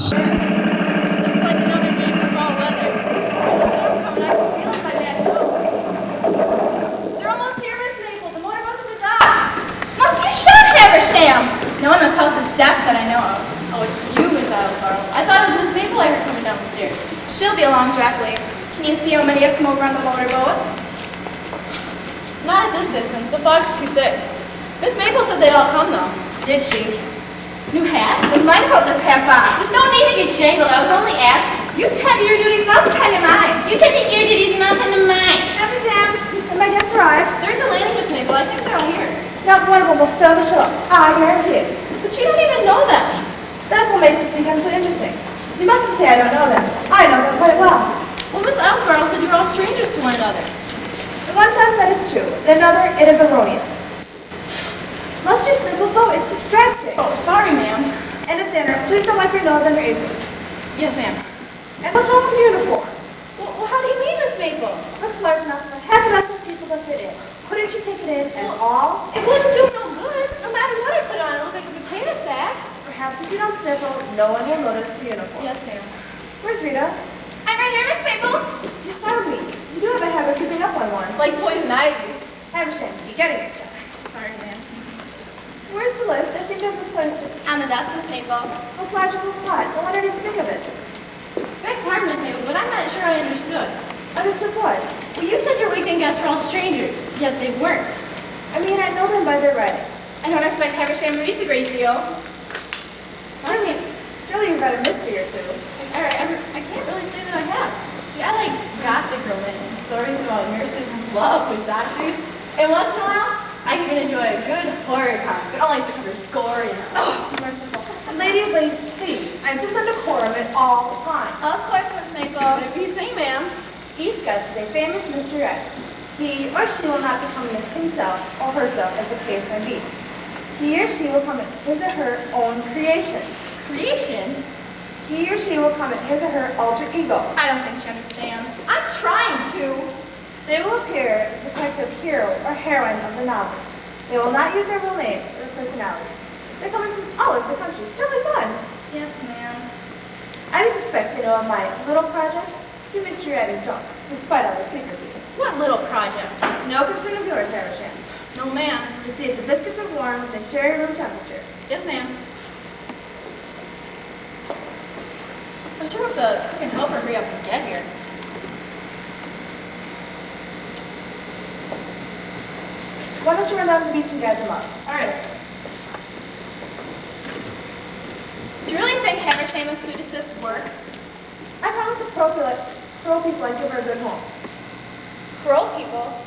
Looks like another day for fall weather. There's a storm coming. I can feel it by that too. They're almost here, Miss Maple. The motorboat's at the dock. Must you shut Haversham? No one in this house is deaf that I know of. Oh, it's you, Miss Alvaro. I thought it was Miss Maple I heard coming down the stairs. She'll be along directly. Can you see how many have come over on the motorboat? Not at this distance. The fog's too thick. Miss Maple said they'd all come, though. Did she? New hat? Then mind about this half on. There's no need to get jangled. I was only asking. You tend to your duties, I'll tend to mine. You tend to your duties, and I'll tend to mine. Haversham, and my guests arrived. They're at the landing, Miss Maple. I think they're all here. Not one of them will fill the ship. I guarantee it. But you don't even know them. That's what makes this weekend so interesting. You mustn't say I don't know them. I know them quite well. Well, Miss Ellsborough said you were all strangers to one another. In one sense, that is true. In another, it is erroneous. Must you sniffle so? It's distracting. Oh, sorry, ma'am. And at dinner, please don't wipe your nose on your apron. Yes, ma'am. And what's wrong with your uniform? Well, how do you mean, Miss Maple? Looks large enough for half an dozen people to fit in. Couldn't you take it in and all? It wouldn't do no good. No matter what I put on, it looks like a potato sack. Perhaps if you don't sniffle, no one will notice the uniform. Yes, ma'am. Where's Rita? I'm right here, Miss Maple. You startled me. You do have a habit of creeping up on one. Like poison ivy. Haversham, you getting it, sir? Sorry, ma'am. Where's the list? I think I've misplaced it. On the desk, Miss Maple. What's logical spot? No wonder I didn't think of it. Beg pardon, Miss Maple, but I'm not sure I understood. Understood what? Well, you said your weekend guests were all strangers, yet they weren't. I mean, I know them by their writing. I don't expect Haversham reads a great deal. Surely, surely you've read a mystery or two. I can't really say that I have. See, I like gothic romance, stories about nurses in love with doctors, and once in a while, I can enjoy a good horror comic, but only if the cover's gory and merciful. Ladies, please, I insist on decorum at all times. Of course, Miss Maple. But if you say, ma'am. Each guest is a famous mystery writer. He or she will not become Miss himself or herself, as the case may be. He or she will come at his or her own creation. Creation? He or she will come at his or her alter ego. I don't think she understands. I'm trying to. They will appear as the detective hero or heroine of the novel. They will not use their real names or personalities. They're coming from all over the country. It's really fun. Yes, ma'am. I suspect they know of my little project. You mystery writers don't, despite all the secrecy. What little project? No concern of yours, Haversham. No, ma'am. To see if the biscuits are warm and they share room temperature. Yes, ma'am. I'm sure if the cook and helper hurry up and get here. Why don't you run down to the beach and guide them up? All right. Do you really think Haversham and food assists work? I promise to pro people I give her a good home. Parole people?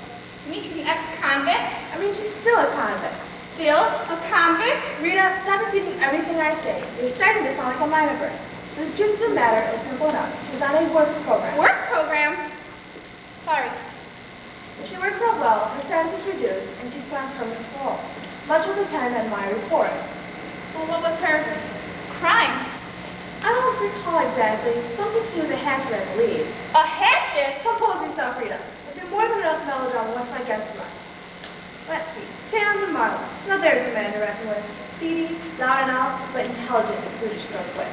You mean she's an ex-convict? I mean, she's still a convict. Still a convict? Rita, stop repeating everything I say. You're starting to sound like a minor bird. The truth of the matter is simple enough. She's on a work program. Work program? Sorry. If she works out well, her sentence is reduced, and she's put on permanent parole. Much will depend on my report. Well, what was her crime? I don't recall exactly. Something to do with a hatchet, I believe. A hatchet? Compose yourself, Rita. But you're more than enough knowledge on what's my guess tonight. Let's see. Chance and Marlowe. Now there's a man to reckon with. Seedy, loud and out, but intelligent and brutish sort of way.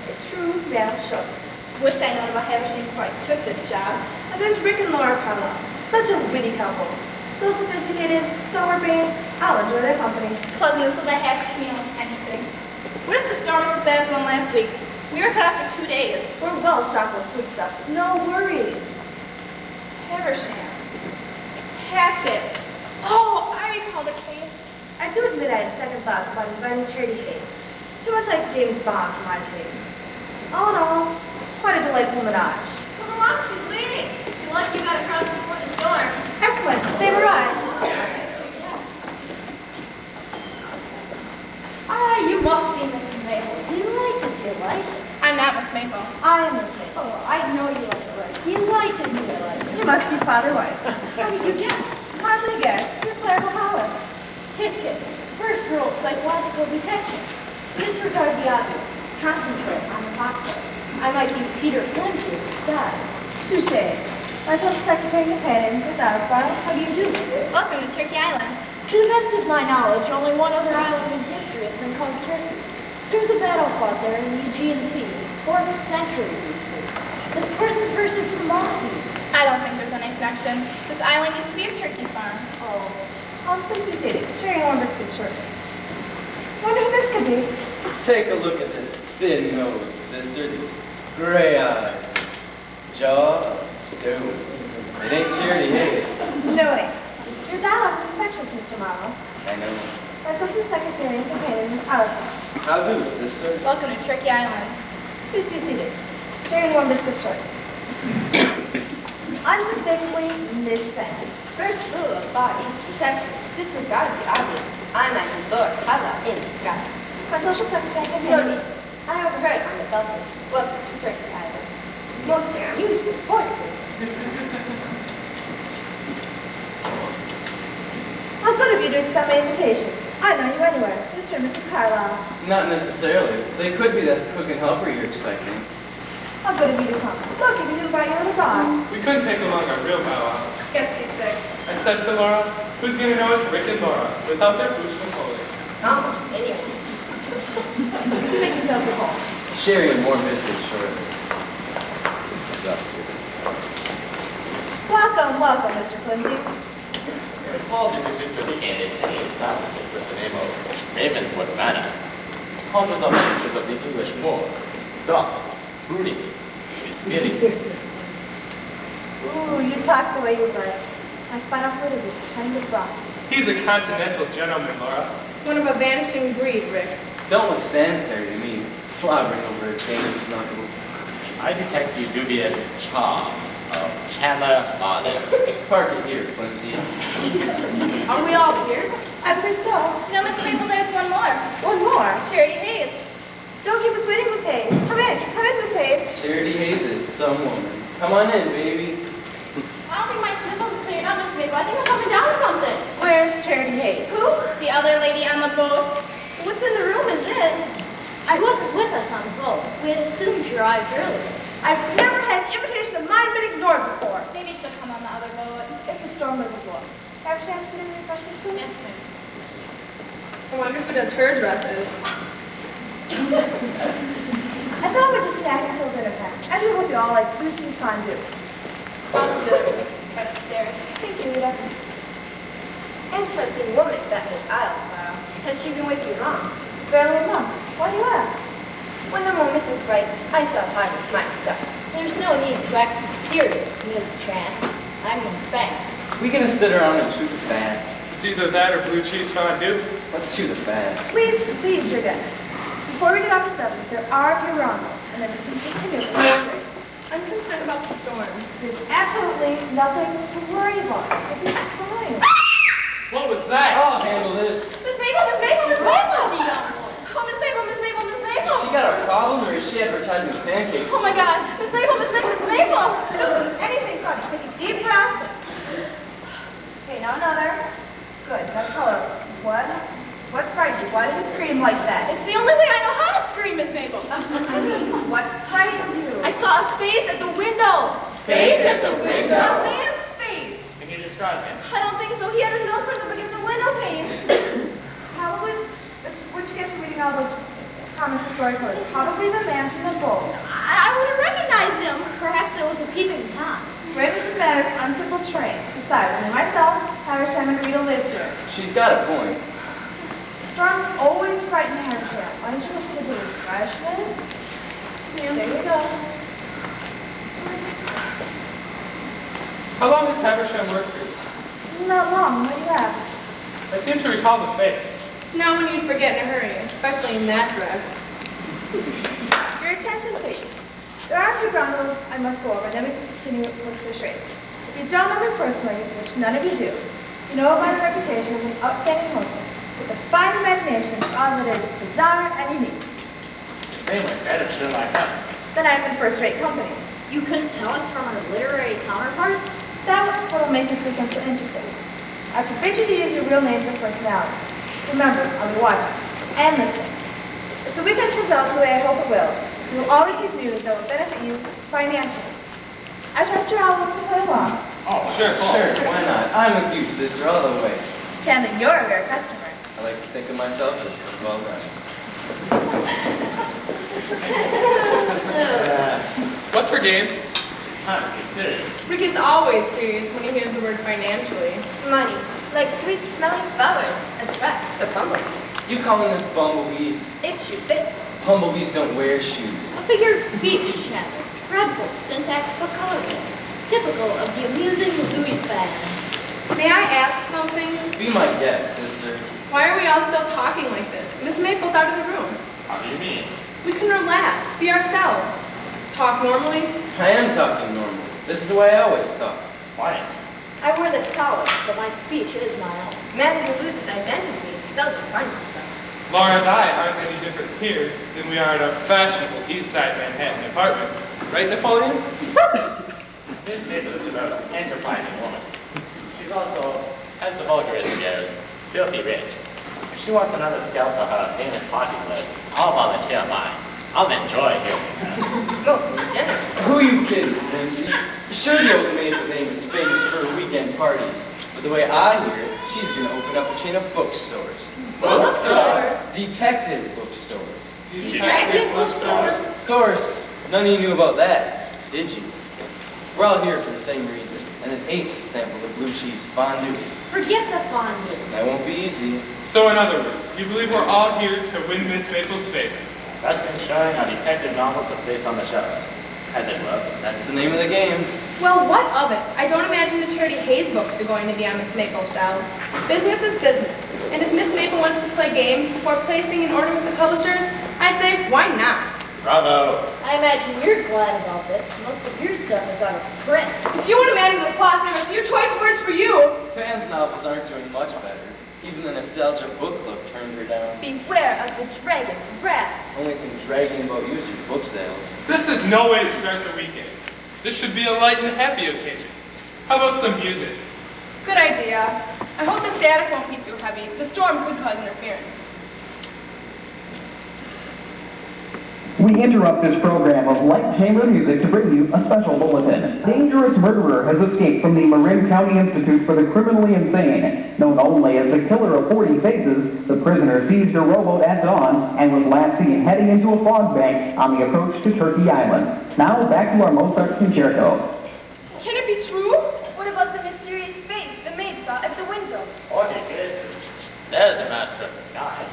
A true male chauvinist. Wish I known about Haversham before I took this job. And there's Rick and Laura Connell. Such a witty couple. So sophisticated, so urbane. I'll enjoy their company. Pleasant until the hatchet can be almost anything. What if the storm was as bad as one last week? We were cut off for 2 days. We're well stocked with food stuff. No worries. Haversham. Hatchet. Oh, I recall the case. I do admit I had second thoughts about inviting Charity Hayes. Too much like James Bond for my taste. All in all, quite a delightful menage. Come along, she's waiting. You're lucky you got across before the storm. Excellent. They've arrived. Ah, you must be Mrs. Maple. Delighted. I'm not Miss Maple. I am Miss Maple. Oh, I know you like it right. Delighted. You must be father-wife. How did you guess? Hardly guess. You're clerical Howard. Tickets. First rule of psychological detection. Disregard the obvious. Concentrate on the possible. I might be Peter Flint here disguise. Touché. My social secretary companion is out of file. How do you do, Mother? Welcome to Turkey Island. To the best of my knowledge, only one other island in history has been called Turkey. There was a battle fought there in the Aegean Sea. treasury, you see. The Spartans versus the Monkeys. I don't think there's any connection. This island used to be a turkey farm. Oh, Simply Did It. Sharing one biscuit shortly. Wonder who this could be. Take a look at this thin nose, sister. These gray eyes. This jaw of stone. It ain't Charity Hayes. No, it ain't. Your dialogue is infectious, Mr. Marlowe. I know. My associate secretary and companion, Alice. How do, sister? Welcome to Turkey Island. Please be seated. Sharing one biscuit shortly. Unmistakably Miss Fan. First rule of body protection. Disregard the obvious. I'm at Lord Hala in disguise. My social secretary and No companion. need. I overheard on the Belfast. Welcome to Turkey Island. Most unusual poetry. How good of you to accept my invitation. I know you anywhere. Mr. and Mrs. Carlyle. Not necessarily. They could be that cook and helper you're expecting. How good of you to come. Look, if you do invite your little dog. We couldn't take along our real powwow. Guess be sick. I said to Laura, who's going to know it's Rick and Laura without their boots from Foley? Anyway. You make yourself at home. Sherry and more biscuits shortly. Welcome, Mr. Clinton. All this is just indicated in the establishment with the name of Ravenswood Manor. Conjures up pictures of the English moors, dark, brooding, mysterious. Ooh, you talk the way you like. My spinal fluid is as tiny as rock. He's a continental gentleman, Laura. One of a vanishing breed, Rick. Don't look sanitary to me. Slobbering over a dangerous knuckles. I detect the dubious charm of Chandler Marlowe. Park it here, Quincy. Are we all here? I think so. No, Miss Maple, there's one more. One more. Charity Hayes. Don't keep us waiting, Miss Hayes. Come in, Miss Hayes. Charity Hayes is some woman. Come on in, baby. I don't think my sniffles is clearing up, Miss Maple. I think I'm coming down with something. Where's Charity Hayes? Who? The other lady on the boat. What's in the room is it? I wasn't with us on the boat. We had assumed you arrived earlier. I've never had an invitation of mine been ignored before. Maybe she'll come on the other boat. If the storm was abroad. Have a chance to get any refreshments, please? Yes, ma'am. I wonder who does her dresses. I thought we'd just snack until dinner time. I do hope you all like blue cheese fondue. I'll do everything right upstairs. Thank you, Rita. Interesting woman, that Miss Isle. Has she been with you long? Barely a month. Why do you ask? When the moment is right, I shall harvest my stuff. There's no need to act mysterious, Ms. Tran. I'm in fact. We gonna sit around and chew the fat. It's either that or blue cheese fondue. Let's chew the fat. Please, your guests. Before we get off the subject, there are a few wrongfulls, and then we can continue with the story. I'm concerned about the storm. There's absolutely nothing to worry about. It'll be fine. What was that? I'll handle this. Miss Maple, Miss Maple, Miss Maple! Oh, Miss Maple, Miss Maple, Miss Maple! She got a problem, or is she advertising pancakes? Oh my God! Miss Maple, Miss Maple, Miss Maple! Anything fun. Take a deep breath. Okay, now another. Good. Now tell us, what frightened you? Why did you scream like that? It's the only way I know how to scream, Miss Maple. I mean, what frightened you? I saw a face at the window. Face at the window? A man's face. Can you describe him? I don't think so. He had his nose pressed up against the window pane. Probably, what'd you get from reading all those comics and storytellers? Probably the man from the boat. I would have recognized him. Perhaps it was a peeping Tom. Ravenswood Manor's unsimple train. Besides, only myself, Havisham, and Rita live here. She's got a point. Storms always frighten Havisham. Why don't you listen to the refreshment? There you go. How long has Haversham worked for you? Not long. Why do you ask? I seem to recall the face. It's not when you'd forget in a hurry, especially in that dress. Your attention, please. There are a few ground rules I must go over, then we can continue with the charade. If you don't know me personally, which none of you do, you know about my reputation as an outstanding hostess, with a fine imagination for all that is bizarre and unique. The same was said of Sherlock Holmes. Then I'm in first-rate company. You couldn't tell us from our literary counterparts? That's what will make this weekend so interesting. I forbid you to use your real names or personality. Remember, I'll be watching and listening. If the weekend turns out the way I hope it will, you will always get news that will benefit you financially. I trust you're all willing to play along. Oh, Sure. Sure, why not? I'm with you, sister, all the way. Chandler, you're a rare customer. I like to think of myself as well done. game. Be serious. Rick is always serious when he hears the word financially. Money, like sweet-smelling flowers, attracts the bumblebee. You calling us bumblebees? It's your face. Bumblebees don't wear shoes. A figure of speech, Chandler. Dreadful syntax for coloring. Typical of the amusing Louis fan. May I ask something? Be my guest, sister. Why are we all still talking like this? Miss Maple's out of the room. How do you mean? We can relax, be ourselves. Talk normally. I am talking normal. This is the way I always talk. Why? I wear this collar, but my speech is my own. Man who loses identity seldom finds himself. Laura and I aren't any different here than we are at our fashionable East Side Manhattan apartment. Right, Napoleon? Miss Maple is a most enterprising woman. She's also, as the vulgarism goes, filthy rich. If she wants another scalp for her famous party list, I'll volunteer mine. I'll enjoy hearing her. Most generous. Who are you kidding, Flimsy? Sure, the old maid with name is famous for her weekend parties. But the way I hear it, she's going to open up a chain of bookstores. Bookstores? Detective bookstores. Detective bookstores? Of course, none of you knew about that, did you? We're all here for the same reason, and it ain't to sample the blue cheese fondue. Forget the fondue. That won't be easy. So in other words, you believe we're all here to win Miss Maple's favor? Thus ensuring our detective novels a place on the shelves. As it were. That's the name of the game. Well, what of it? I don't imagine the Charity Hayes books are going to be on Miss Maple's shelves. Business is business. And if Miss Maple wants to play games before placing an order with the publishers, I'd say, why not? Bravo! I imagine you're glad about this. Most of your stuff is out of print. If you want to manage the cloth, I have a few choice words for you. Fans' novels aren't doing much better. Even the Nostalgia Book Club turned her down. Beware of the dragon's wrath. Only thing dragging about you is your book sales. This is no way to start the weekend. This should be a light and happy occasion. How about some music? Good idea. I hope the static won't be too heavy. The storm could cause interference. We interrupt this program of light chamber music to bring you a special bulletin. Dangerous murderer has escaped from the Marin County Institute for the Criminally Insane. Known only as the Killer of 40 Faces, the prisoner seized a rowboat at dawn and was last seen heading into a fog bank on the approach to Turkey Island. Now back to our Mozart concerto. Can it be true? What about the mysterious face the maid saw at the window? 40 faces. There's a master of the sky.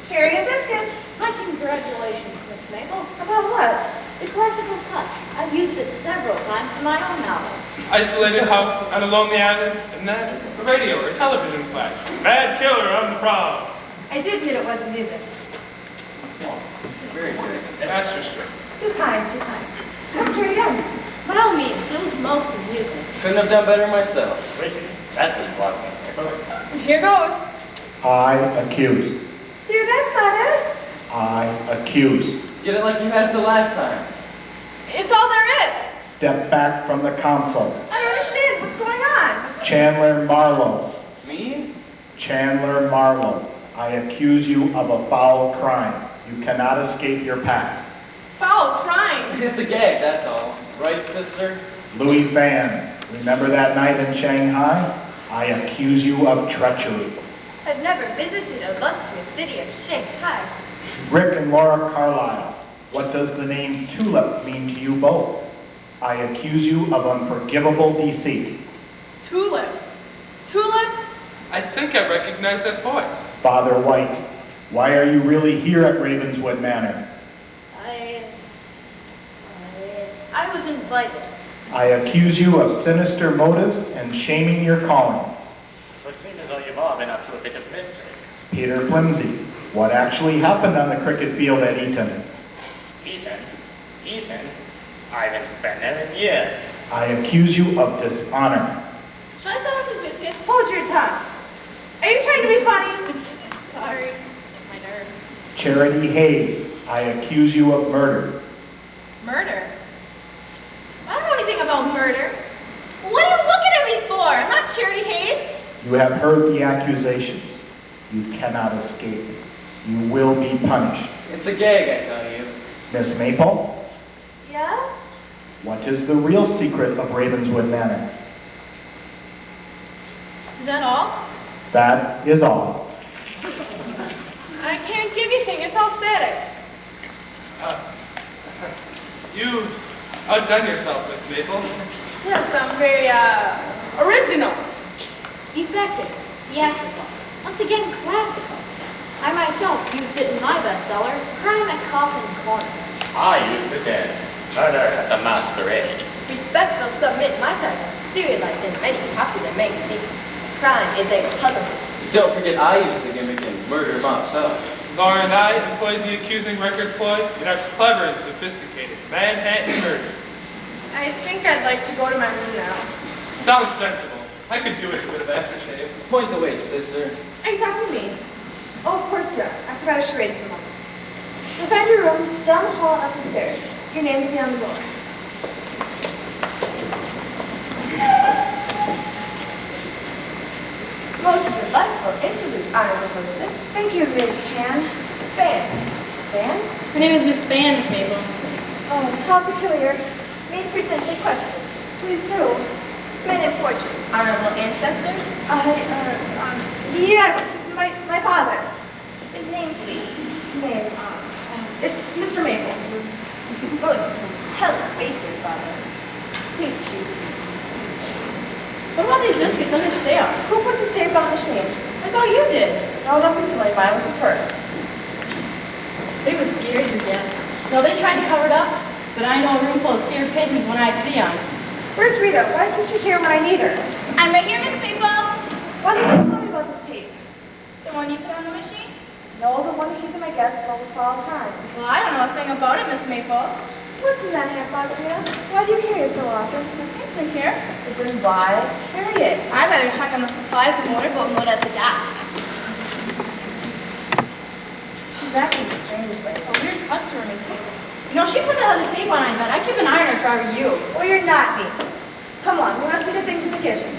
Sherry and biscuits. My congratulations, Miss Maple. About what? The classical touch. I've used it several times in my own novels. Isolated house on a lonely island, and then a radio or television flash. Bad killer on the prowl. I do admit it wasn't music. Very good. Master stroke. Too kind, too kind. Let's hear it again. By all means, it was most amusing. Couldn't have done better myself. Richie, that's what it was, Miss Maple. Here goes. I accuse. Dear, that's not us. I accuse. Get it like you had the last time. It's all there is. Step back from the console. I don't understand. What's going on? Chandler Marlowe. Me? Chandler Marlowe. I accuse you of a foul crime. You cannot escape your past. Foul crime. It's a gag, that's all. Right, sister? Louis Van. Remember that night in Shanghai? I accuse you of treachery. I've never visited a illustrious city of Shanghai. Rick and Laura Carlisle. What does the name Tulip mean to you both? I accuse you of unforgivable deceit. Tulip. Tulip? I think I recognize that voice. Father White. Why are you really here at Ravenswood Manor? I was invited. I accuse you of sinister motives and shaming your calling. It seems as though you've all been up to a bit of mystery. Peter Flimsy. What actually happened on the cricket field at Eton? Eton? Eton? I haven't been there in years. I accuse you of dishonor. Shall I set up his biscuits? Hold your tongue. Are you trying to be funny? Sorry. It's my nerves. Charity Hayes. I accuse you of murder. Murder. I don't know anything about murder. What are you looking at me for? I'm not Charity Hayes. You have heard the accusations. You cannot escape. You will be punished. It's a gag, I tell you. Miss Maple, Yes? what is the real secret of Ravenswood Manor? Is that all? That is all. I can't give you anything. It's all static. You Outdone yourself, Miss Maple. Yes, I'm very, original. Effective, theatrical, once again classical. I myself used it in my bestseller, Crime at Cochrane-Fountain. I used the dead. Murder at the masquerade. Respect will submit my title, serialized in many popular magazines. Crime is a puzzle. Don't forget I used the gimmick in Murder Mops Up. Laura and I employed the accusing record ploy in our clever and sophisticated Manhattan murder. I think I'd like to go to my room now. Sounds sensible. I could do with a bit of aftershave. Point the way, sister. Are you talking to me? Oh, of course you are. I forgot a charade for a moment. You'll find your rooms down the hall and up the stairs. Your names will be on the door. Most delightful interlude, honorable hostess. Thank you, Ms. Chan. Fans. Fans? Her name is Miss Fan, Miss Maple. Oh, how peculiar. May I present a question? Please do. Men in portrait, honorable ancestors. Yes, my father. His name, please. His name, it's Mr. Maple. Most compelling face, your father. Please choose. What about these biscuits? I'm gonna stay up. Who put the tape on the machine? I thought you did. No, don't be silly. Mine was the first. They was scared to death. No, they tried to cover it up, but I know a room full of scared pigeons when I see them. Where's Rita? Why isn't she here when I need her? I'm right here, Miss Maple. Why didn't you tell me about this tape? The one you put on the machine? No, the one that keeps in my guest phone for all time. Well, I don't know a thing about it, Miss Maple. What's in that half box, Rita? Why do you carry it so often? It's in here. Then why carry it? I better check on the supplies the motorboat load at the dock. She's acting strangely. A weird customer, Miss Maple. You know, she put another tape on, I bet. I'd keep an eye on her if I were you. Oh, you're not me. Come on, we must see the things in the kitchen.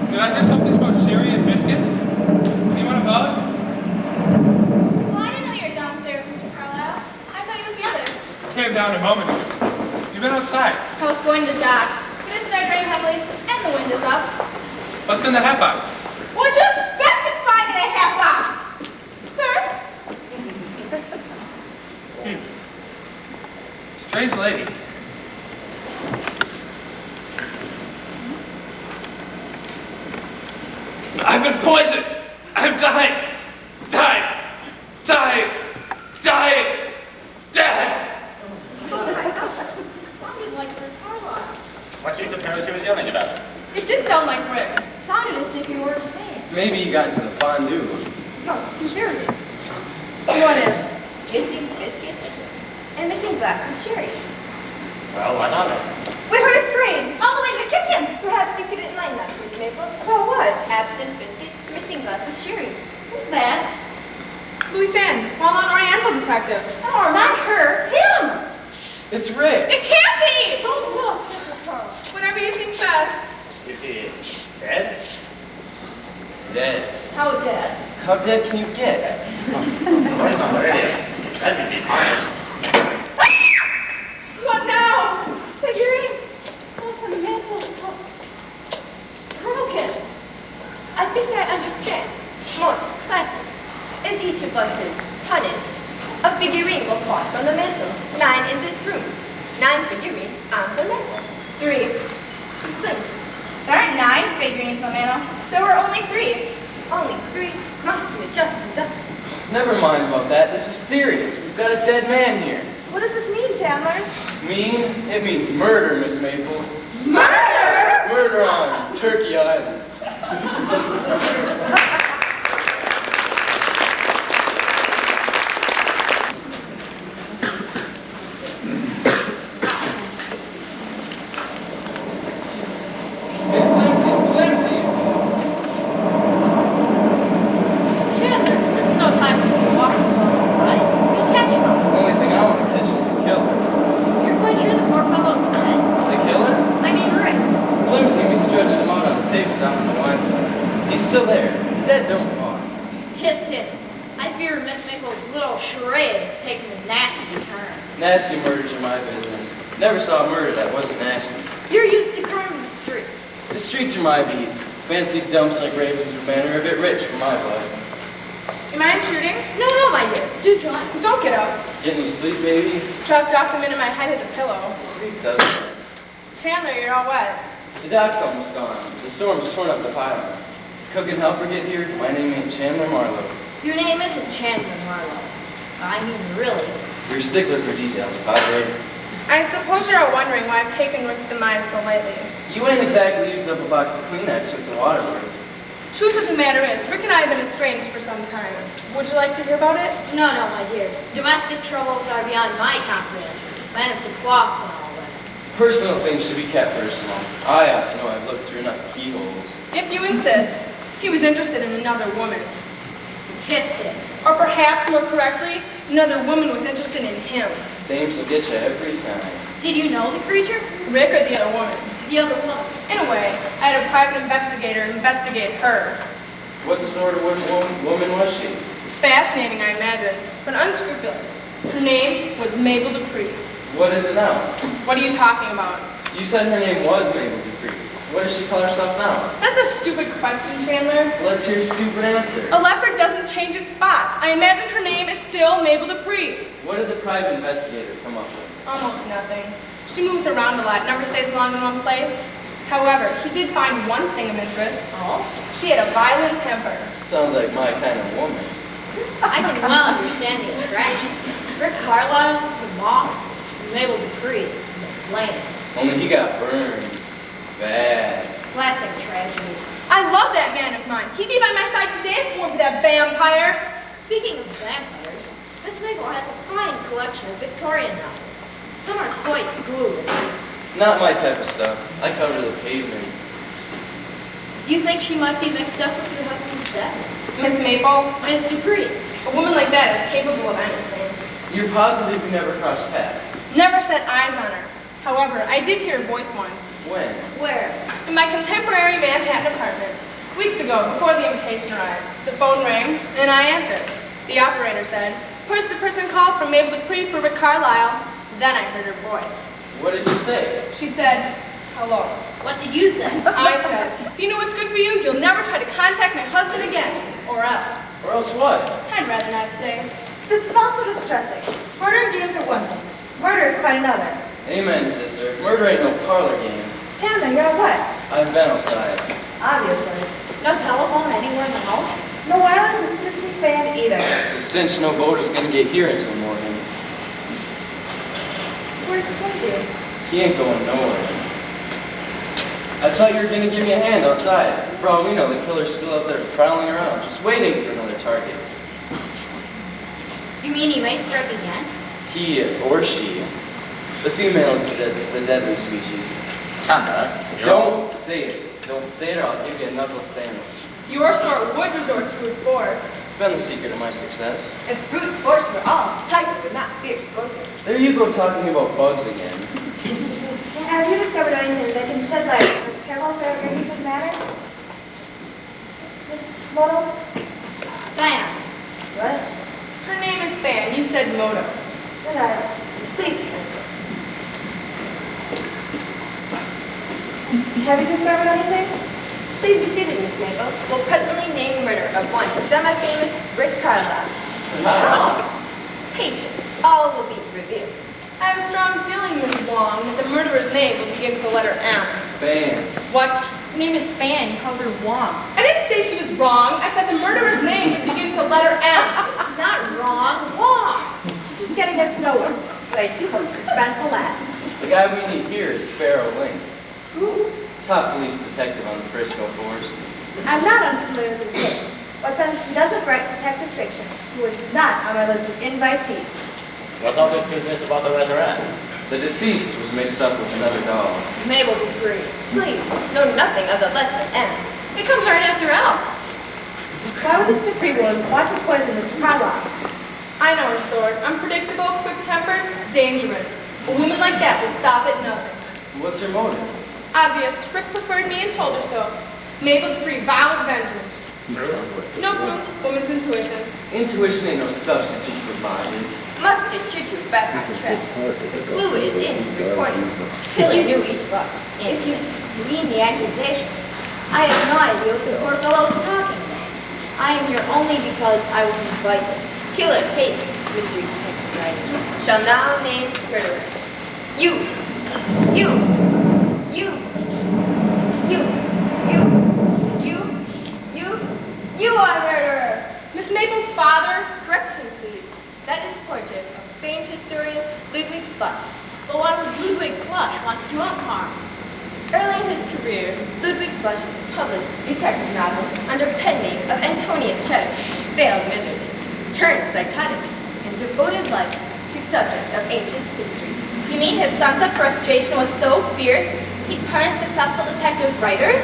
Did I hear something about sherry and biscuits? Anyone about? Well, I didn't know you were downstairs, Mr. Carlisle. I thought you was the other. Came down a moment ago. You've been outside. I was going to the dock. It started raining heavily, and the wind is up. What's in the half box? What'd you expect to find in a half box? Sir? Strange lady. I've been poisoned. I'm dying. Dying. Dying. Dying. Dead. Sounded like Rick Carlisle. What do you suppose he was yelling about? It did sound like Rick. Sounded as if you were a fan. Maybe you got into the fondue. No, he's serious. What is? Missing biscuits and missing glasses sherry. Well, what of it? We heard a scream. All the way to the kitchen. Perhaps you could enlighten us, Miss Maple. About what? Absent biscuits, missing glasses sherry. Who's that? Louis Fan, well-known Oriental detective. Oh, not her. Him. It's Rick. It can't be! Don't look, Mrs. Carl. Whatever you think best. Is he dead? Dead. How dead? How dead can you get? What is on the radio? That'd be fine. What now? Figuring. Oh, the mantle. Broken. I think I understand. Most classic. As each of us is punished, a figurine will fall from the mantle. 9 in this room. 9 figurines on the level. 3. Complete. There aren't 9 figurines on the mantle. There were only 3. Only 3 must be adjusted up. Never mind about that. This is serious. We've got a dead man here. What does this mean, Chandler? Mean? It means murder, Miss Maple. Murder! Murder on Turkey Island. Hey, Flimsy, Flimsy! Chandler, this is no time for you to walk outside. You'll catch The something. only thing I want to catch is the killer. You're quite sure the poor fellow's dead? The killer? I mean, Rick. Flimsy, we stretched him out on the table down in the wine cellar. He's still there. The dead don't walk. Tis, tis. I fear Miss Maple's little charade's taking a nasty turn. Nasty murders are my business. Never saw a murder that wasn't nasty. You're used to crime in the streets. The streets are my beat. Fancy dumps like Ravenswood Manor are a bit rich for my blood. In Am I intruding? No, my dear. Do join. Don't get up. Getting you sleep, baby? Dropped off the minute my head hit the pillow. Creep does that. Chandler, you're all wet. The dock's almost gone. The storm's torn up the pilot. Cook and helper get here. My name ain't Chandler Marlowe. Your name isn't Chandler Marlowe. I mean, really. You're a stickler for details, Padre. I suppose you're all wondering why I've taken Rick's demise so lightly. You ain't exactly used up a box of Kleenex with the waterworks. Truth of the matter is, Rick and I have been estranged for some time. Would you like to hear about it? No, my dear. Domestic troubles are beyond my comprehension. Man of the cloth and all that. Personal things should be kept personal. I ought to know I've looked through enough keyholes. If you insist, he was interested in another woman. Tistic. Or perhaps, more correctly, another woman was interested in him. Dames will get you every time. Did you know the creature? Rick or the other woman? The other woman. In a way, I had a private investigator investigate her. What sort of woman was she? Fascinating, I imagine, but unscrupulous. Her name was Mabel Dupree. What is it now? What are you talking about? You said her name was Mabel Dupree. What does she call herself now? That's a stupid question, Chandler. Let's hear a stupid answer. A leopard doesn't change its spots. I imagine her name is still Mabel Dupree. What did the private investigator come up with? Almost nothing. She moves around a lot, never stays long in one place. However, he did find one thing of interest. Oh? She had a violent temper. Sounds like my kind of woman. I can well understand the attraction. Rick Carlisle, the moth, and Mabel Dupree, the flame. Only he got burned. Bad. Classic tragedy. I love that man of mine. He'd be by my side today if it weren't for that vampire. Speaking of vampires, Miss Mabel has a fine collection of Victorian novels. Some are quite good. Not my type of stuff. I cover the pavement. Do you think she might be mixed up with your husband's death? Miss Mabel, Miss Dupree. a woman like that is capable of anything. You're positive you never crossed paths? Never set eyes on her. However, I did hear a voice once. When? Where? In my contemporary Manhattan apartment. Weeks ago, before the invitation arrived, the phone rang, and I answered. The operator said, "Push the person called from Mabel Dupree for Rick Carlisle." Then I heard her voice. What did she say? She said, "Hello." What did you say? I said, "If you know what's good for you, you'll never try to contact my husband again. Or else." Or else what? I'd rather not say. This is also distressing. Murder and games are one thing. Murder is quite another. Amen, sister. Murder ain't no parlor game. Chandler, you're what? I've been outside. Obviously. No telephone anywhere in the house? No wireless or sniffing fan either. It's a cinch no boat is gonna get here until morning. Where's Swayze? He ain't going nowhere. I thought you were gonna give me a hand outside. For all we know, the killer's still out there prowling around, just waiting for another target. You mean he may strike again? He or she. The female is the deadly species. Chandler, Don't say it. Don't say it or I'll give you a knuckle sandwich. Your sort would resort to brute force. It's been the secret of my success. If brute force were all, Tiger would not fear scorpions. There you go talking about bugs again. Have you discovered anything that can shed light on this terrible fabrication matter? Miss Model? Bam. What? Her name is Fan. You said Moto. Did I? Please turn. Have you discovered anything? Please be seated, Miss Mabel. Will presently name murder of one semi-famous Rick Carlisle. Patience. All will be revealed. I have a strong feeling, Miss Wong, that the murderer's name will begin with the letter M. Bam. What? Her name is Fan. You called her Wong. I didn't say she was wrong. I said the murderer's name would begin with the letter M. Not wrong. Wong. He's getting us nowhere, but I do hope suspense will last. The guy we need here is Pharaoh Link, Who? top police detective on the Frisco Force. I'm not unfamiliar with his name, but since he doesn't write detective fiction, he was not on my list of invitees. what's all this business about the resurrect? The deceased was mixed up with another doll. Mabel Dupree. Please, know nothing of the letter M. It comes right after L. Why would this Dupree woman want to poison Mr. Carlisle? I know her sort. Unpredictable, quick-tempered, dangerous. A woman like that would stop at nothing. What's her motive? Obvious. Rick preferred me and told her so. Mabel Dupree vowed vengeance. No proof. Woman's intuition. Intuition ain't no substitute for logic. Must get you two back on track. The clue is in the recording. Killer knew each of us. If you mean the accusations, I have no idea what the poor fellow's talking about. I am here only because I was invited. Killer hates mystery detective writing. Shall now name murderer. You. You are murderer. Miss Maple's father? Correction, please. That is portrait of famed historian Ludwig Flush. But why would Ludwig Flush want to do us harm? Early in his career, Ludwig Flush published detective novels under pen name of Antonia Cheddar, failed miserably, turned psychotic, and devoted life to subjects of ancient history. You mean his sense of frustration was so fierce, he punished successful detective writers?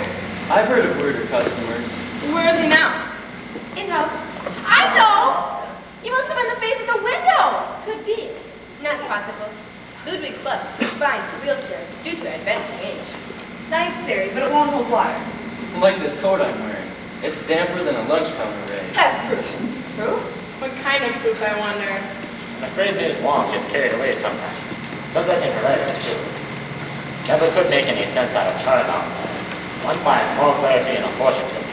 I've heard of weirder customers. Where is he now? In-house. I know! You must have been the face of the window! Could be. Not possible. Ludwig Flush confined to wheelchair due to advancing age. Nice theory, but it won't hold water. Like this coat I'm wearing. It's damper than a lunch counter raid. Have proof. Proof? What kind of proof, I wonder? I'm afraid Ms. Wong gets carried away sometimes. Does that in her writers, too. Never could make any sense out of her nonsense. One finds more clarity in a fortune cookie.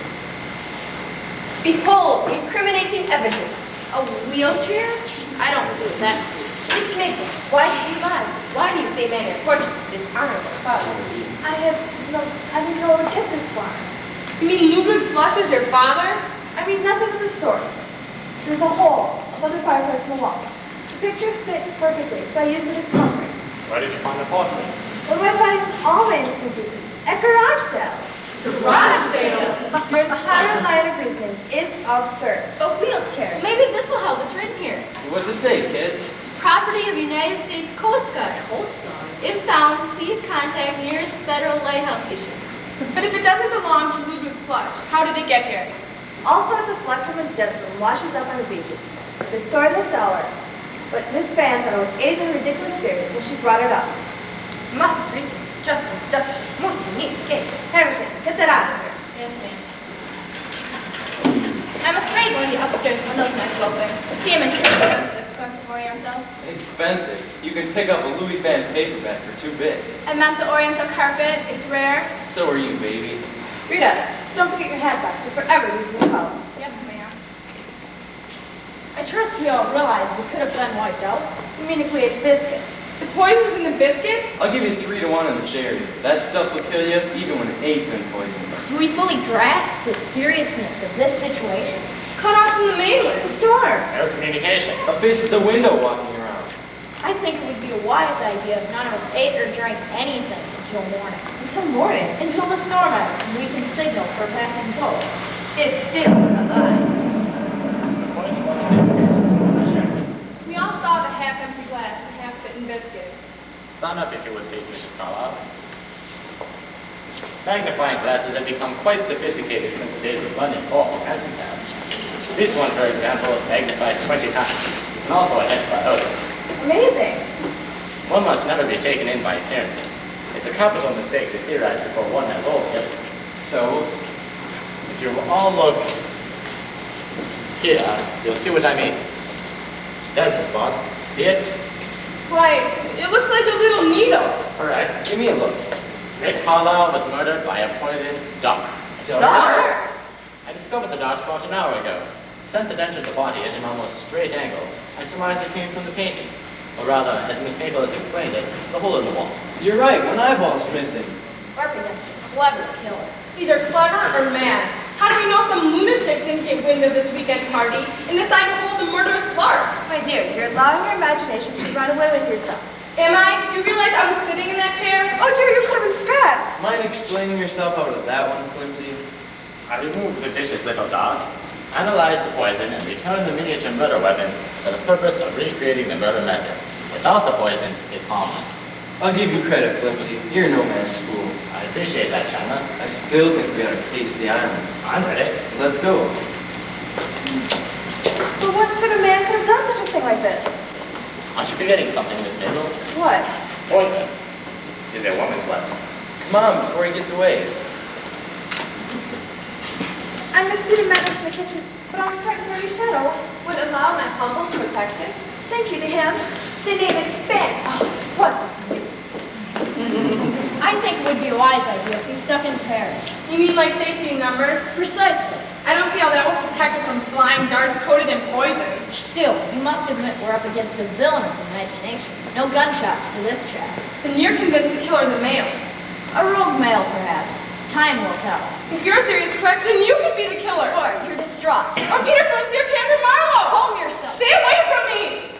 Behold, incriminating evidence. A wheelchair? I don't see what that means. Miss Maple, why do you lie? Why do you say man your portrait is dishonorable father? I didn't know it would get this far. You mean Ludwig Flush is your father? I mean, nothing of the sort. There's a hole above the fireplace in the wall. The picture fit perfectly, so I used it as comfort. Where did you find the portrait? What do I find all my interesting pieces? At garage sales. Garage sales. Your entire line of reasoning is absurd. A wheelchair. Maybe this will help. It's written here. What's it say, kid? It's property of United States Coast Guard. If found, please contact nearest federal lighthouse station. But if it doesn't belong to Ludwig Flush, how did it get here? All sorts of flood from a jetson washes up on the beaches. They're stored in the cellar. But Miss Fan thought it was aiding her ridiculous theory, so she brought it up. Must read just Dutch. Most unique case. Harrison, get that out of here. Yes, ma'am. I'm afraid one of the upstairs windows might be open. Damage here. Expensive Oriental. Expensive. You can pick up a Louis Van paperback for 2 bits. I meant the Oriental carpet. It's rare. So are you, baby. Rita, don't forget your handbags. You're forever using the columns. Yep, ma'am. I trust we all realize we could have been wiped out. You mean if we ate biscuits? The poison was in the biscuit? I'll give you 3 to 1 on the cherry. That stuff will kill you even when it ain't been poisoned. Do we fully grasp the seriousness of this situation? Cut off from the mainland. The storm. No communication. A face at the window walking around. I think it would be a wise idea if none of us ate or drank anything until morning. Until morning. Until the storm ends and we can signal for passing boat. It's still alive. The poison wasn't in here. We all saw the half-empty glass and half-bitten biscuits. Stand up if you would please, Mrs. Carlyle. Magnifying glasses have become quite sophisticated since the days of London Hall and Hanson Town. This one, for example, magnifies 20 times, and also identifies others. Amazing. One must never be taken in by appearances. It's a capital mistake to theorize before one has all the evidence. So, If you all look here, you'll see what I mean. There's the spot. See it? Why, it looks like a little needle. Correct. give me a look. Rick Carlyle was murdered by a poisoned dart. Dart? I discovered the dart about an hour ago. Since it entered the body at an almost straight angle, I surmised it came from the painting. Or rather, as Miss Maple has explained it, the hole in the wall. You're right, one eyeball's missing. Orphan is a clever killer. Either clever or mad. How do we know some lunatic didn't get wind of this weekend party and decide to hold a murderous lark? My dear, you're allowing your imagination to run away with yourself. Am I? Do you realize I was sitting in that chair? Oh dear, you could have been scratched. Mind explaining yourself out of that one, Flimsy? I removed the vicious little dart, analyzed the poison, and returned the miniature murder weapon for the purpose of recreating the murder method. Without the poison, it's harmless. I'll give you credit, Flimsy. You're no man's fool. I appreciate that, Chandler. I still think we ought to case the island. I'm ready. Let's go. But what sort of man could have done such a thing like this? Aren't you forgetting something, Miss Maple? What? Poison is a woman's weapon. Come on, before he gets away. I'm a student member from the kitchen, but I'm frightened for your shadow. Would allow my humble protection. Thank you to him. The name is Ben. Oh, what's I think it would be be a wise idea if we stuck in pairs. You mean like safety in numbers? Precisely. I don't see how that will protect us from flying darts coated in poison. Still, you must admit we're up against a villain of the imagination. No gunshots for this chap. Then you're convinced the killer's a male. A rogue male, perhaps. Time will tell. If your theory is correct, then you could be the killer. Or you're distraught. Or Peter Flimsy or Chandler Marlowe. Calm yourself. Stay away from me.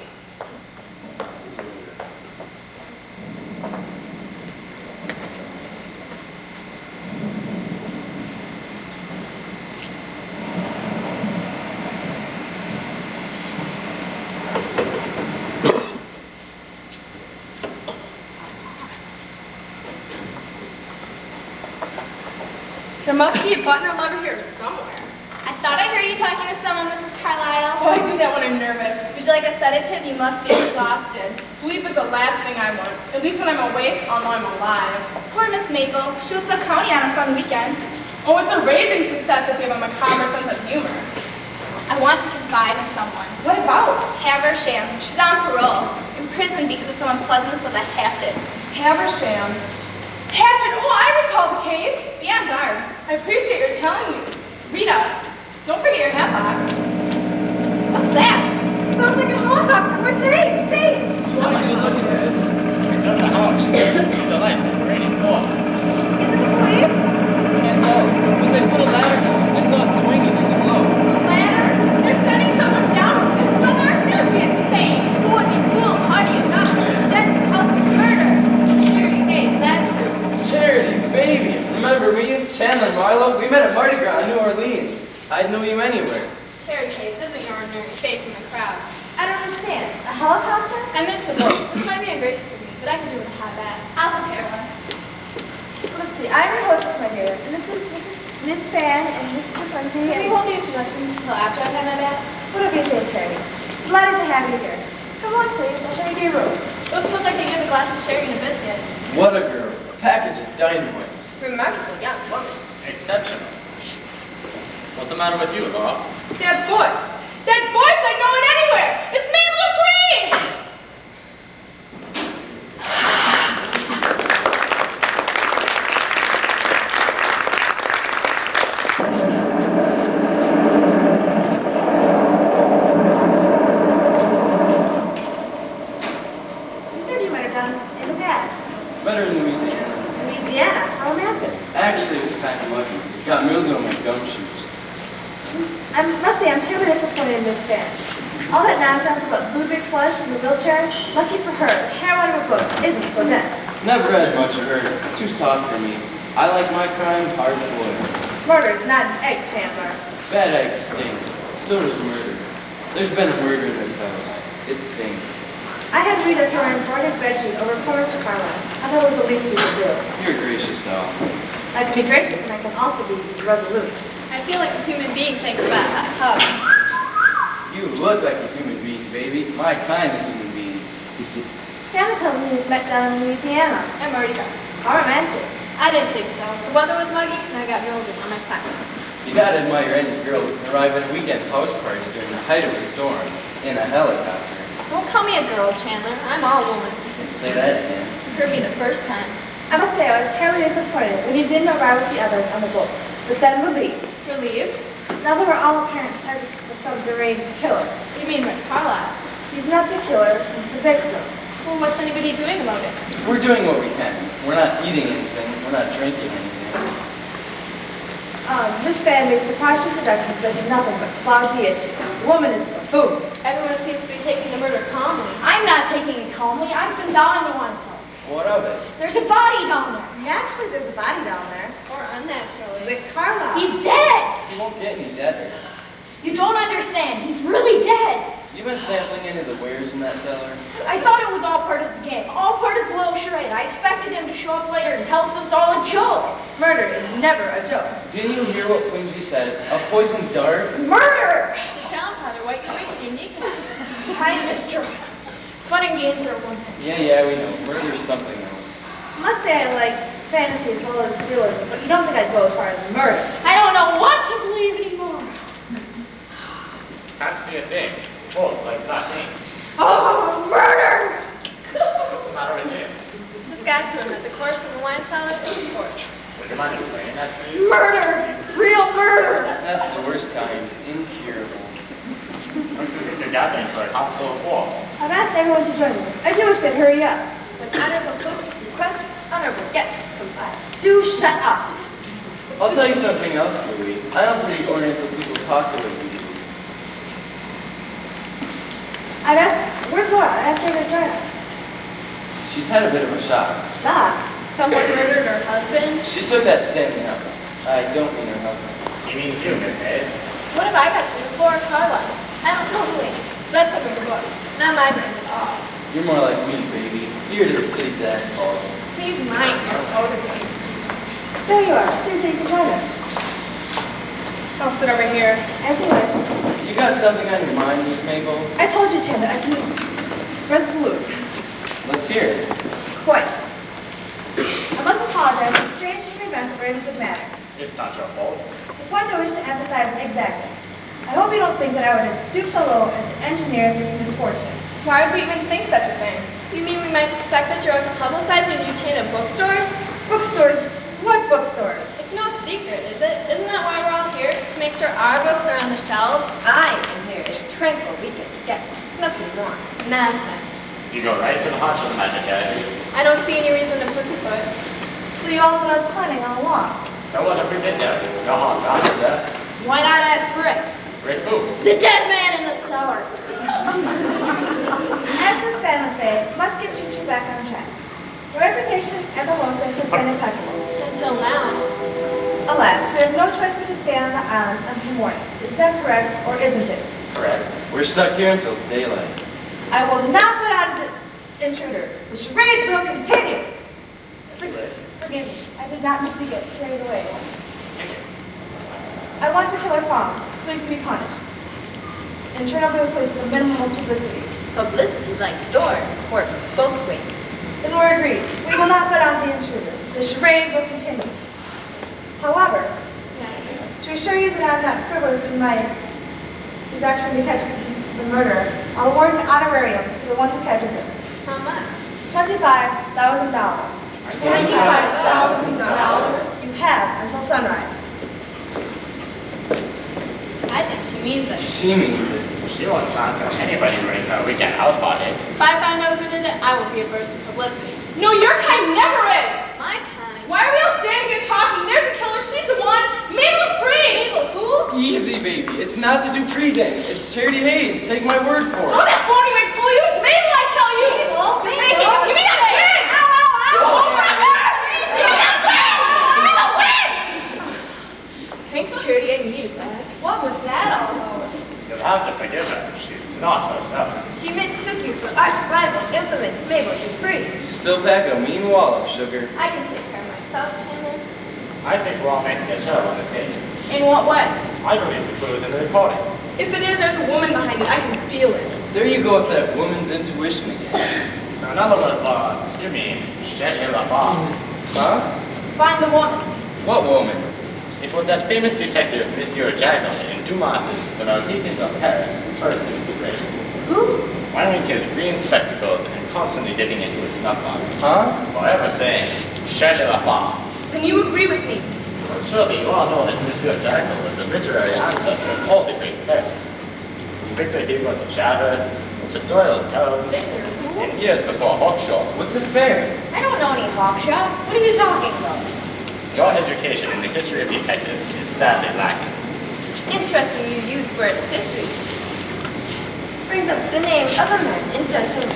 There must be a Butler lover here somewhere. I thought I heard you talking to someone, Mrs. Carlyle. Oh, I do that when I'm nervous. Would you like a sedative? You must be exhausted. Sleep is the last thing I want. At least when I'm awake, I'll know I'm alive. Poor Miss Maple. She was so coney on a fun weekend. Oh, it's a raging success if you have a macabre sense of humor. I want to confide in someone. What about? Haversham. She's on parole. In prison because of some unpleasantness with a hatchet. Haversham. Hatchet! Oh, I recall the case. Be on guard. I appreciate your telling me. Rita, don't forget your headlock. What's that? Sounds like a helicopter. We're saved. Saved. You want to get a look at this? It's at the house. The light is raining more. Is it the police? Can't tell. But they put a ladder down. I saw it swinging in the glow. A ladder? They're sending someone down with this weather? That would be insane. Who would be fooled? How do you know? That's supposed to murder. Charity Hayes, that's who. Charity, baby. Remember me, Chandler Marlowe? We met at Mardi Gras in New Orleans. I'd know you anywhere. Charity Hayes isn't your ordinary face in the crowd. I don't understand. A helicopter? I missed the boat. This might be ungracious of me, but I can do with a hot bath. I'll prepare one. Let's see. I'm your hostess, my dear. And this is Miss Fan and Mr. Flimsy. Can you hold the introduction until after I've had my bath? Whatever you say, Charity. It's delighted to have you here. Come on, please. I'll show you to your room. Don't suppose I can get a glass of sherry and a biscuit. What a girl. A package of dynamite. Remarkable young woman. Exceptional. What's the matter with you, Laura? That voice! That voice! I know it anywhere! It's Mabel Green! You said you might have done in the past. Better in Louisiana. Louisiana. How romantic. Actually, it was kind of lucky. It got mildew on my gumshoes. I must say, I'm terribly disappointed in Miss Fan. All that nonsense about Ludwig Flush and the wheelchair, lucky for her, the heroine of her book isn't so dense. Never had much of her. Too soft for me. I like my crime hard boiled. Murder is not an egg, Chandler. Bad eggs stink. So does murder. There's been a murder in this house. It stinks. I had Rita throw an embroidered bedsheet over poor Mr. Carlyle. I thought it was the least we could do. You're a gracious doll. I can be gracious and I can also be resolute. I feel like a human being thinks about a hug. You look like a human being, baby. My kind of human being. Shannon told me you met down in Louisiana. I'm already done. How romantic. I didn't think so. The weather was muggy, and I got mildew on my pockets. You gotta admire any girl who can arrive at a weekend house party during the height of a storm in a helicopter. Don't call me a girl, Chandler. I'm all woman. And say that again. You heard me the first time. I must say I was terribly disappointed when you didn't arrive with the others on the boat, but then relieved. Relieved? Now they were all apparent targets for some deranged killer. What do you mean, Rick Carlyle? He's not the killer, he's the victim. Well, what's anybody doing about it? We're doing what we can. We're not eating anything. We're not drinking anything. This fan makes the partial seductions that do nothing but clog the issue. The woman is the fool. Everyone seems to be taking the murder calmly. I'm not taking it calmly. I've been down in one cell. What of it? There's a body down there. Actually, there's a body down there. Or unnaturally. Rick Carlyle. He's dead. He won't get any deader. You don't understand. He's really dead. You been sampling any of the wares in that cellar? I thought it was all part of the game, all part of the little charade. I expected him to show up later and tell us it was all a joke. Murder is never a joke. Didn't you hear what Flimsy said? A poisoned dart? Murder! The town, Father White, you're making uniqueness. I misdirect. Fun and games are one thing. Yeah, we know. Murder's something else. I must say I like fantasy as well as realism, but you don't think I'd go as far as murder. I don't know what to believe anymore. Can't see a thing. Oh, like nothing. Oh, murder! What's the matter with him? Just got to him at the corpse in the wine cellar, of course. Would you mind explaining that, please? Murder! Real murder! That's the worst kind. Incurable. Looks as if you're gathering for a council of war. I've asked everyone to join me. I do wish they'd hurry up. When honorable hosts request, honorable guests comply. Do shut up. I'll tell you something else, Louis. I don't believe Oriental people talk the way you do. I've asked, where's Laura? I asked her to join us. She's had a bit of a shock. Shock. Someone murdered her husband? She took that standing up. I don't mean her husband. He means you, Miss Hayes. What have I got to do with Laura Carlisle? I don't know who it is. Read some of her books. Not my brand at all. You're more like me, baby. Ear to the city's asphalt. Please mind your odor. There you are. Please, you can join us. I'll sit over here. As you wish. You got something on your mind, Miss Mabel? I told you, Tim, that I can resolute. Let's hear it. Quite. I must apologize for the strange events of Ravenswood Manor. It's not your fault. The point I wish to emphasize exactly. I hope you don't think that I would have stooped so low as to engineer this misfortune. Why would we even think such a thing? You mean we might suspect that you're out to publicize your new chain of bookstores? Bookstores? What bookstores? It's no secret, is it? Isn't that why we're all here? To make sure our books are on the shelves? I am here as tranquil weekend guest. Nothing more. Nonsense. You go right to the heart of the matter, Daddy. I don't see any reason to pussyfoot. So you all thought I was planning all along. So what have we been doing? Go on, round is that? Why not ask Rick? Rick who? The dead man in the cellar. As this fan would say, must get Choo-Choo back on track. Your reputation as a hostess has been impeccable. Until now. Alas, we have no choice but to stay on the island until morning. Is that correct, or isn't it? Correct. We're stuck here until daylight. I will not put on the intruder. The charade will continue. Forgive me. I did not mean to get carried away. I want the killer found, so he can be punished. And turn over the place with a minimum of publicity. Publicity like thorns works both ways. Then we're agreed. We will not put on the intruder. The charade will continue. However, to assure you that I'm not frivolous in my deduction to catch the murderer, I'll award an honorarium to the one who catches him. How much? $25,000. $25,000? You have until sunrise. I think she means it. She means it. She won't sponsor anybody during her weekend house party. If I find out who did it, I won't be averse to publicity. No, your kind never is. My kind. Why are we all standing here talking? There's a killer. She's the one. Mabel Free. Mabel who? Easy, baby. It's not the Dupree Day. It's Charity Hayes. Take my word for Oh, it. that phony might fool you. It's Mabel, I tell you. Mabel? Make it. Give me that pen. Ow, ow, ow! Oh, my God. Give me that pen. Give me the pen. Thanks, Charity. I needed that. What was that all about? You'll have to forgive her. She's not herself. She mistook you for arch rival, infamous Mabel Dupree. You still pack a mean wallop, sugar. I can take care of myself, Chandler. I think we're all making a terrible mistake. In what way? I believe the clue is in the recording. If it is, there's a woman behind it. I can feel it. There you go with that woman's intuition again. So in other words, Laura, you mean cherchez la femme. Huh? Find the woman. What woman? It was that famous detective, Monsieur Jackal, in Dumas's The Malfeasance of Paris, who first used the phrase. Who? Wearing his green spectacles and constantly dipping into his snuff box. Huh? Forever saying, cherchez la femme. Then you agree with me. Well, surely you all know that Monsieur Jackal was the literary ancestor of all the great poets. Victor Hugo's Jabber, to Doyle's Toad, Victor who? and years before Hawkshaw. What's the fair? I don't know any Hawkshaw. What are you talking about? Your education in the history of detectives is sadly lacking. Interesting you use word history. Brings up the name of a man in gentleman.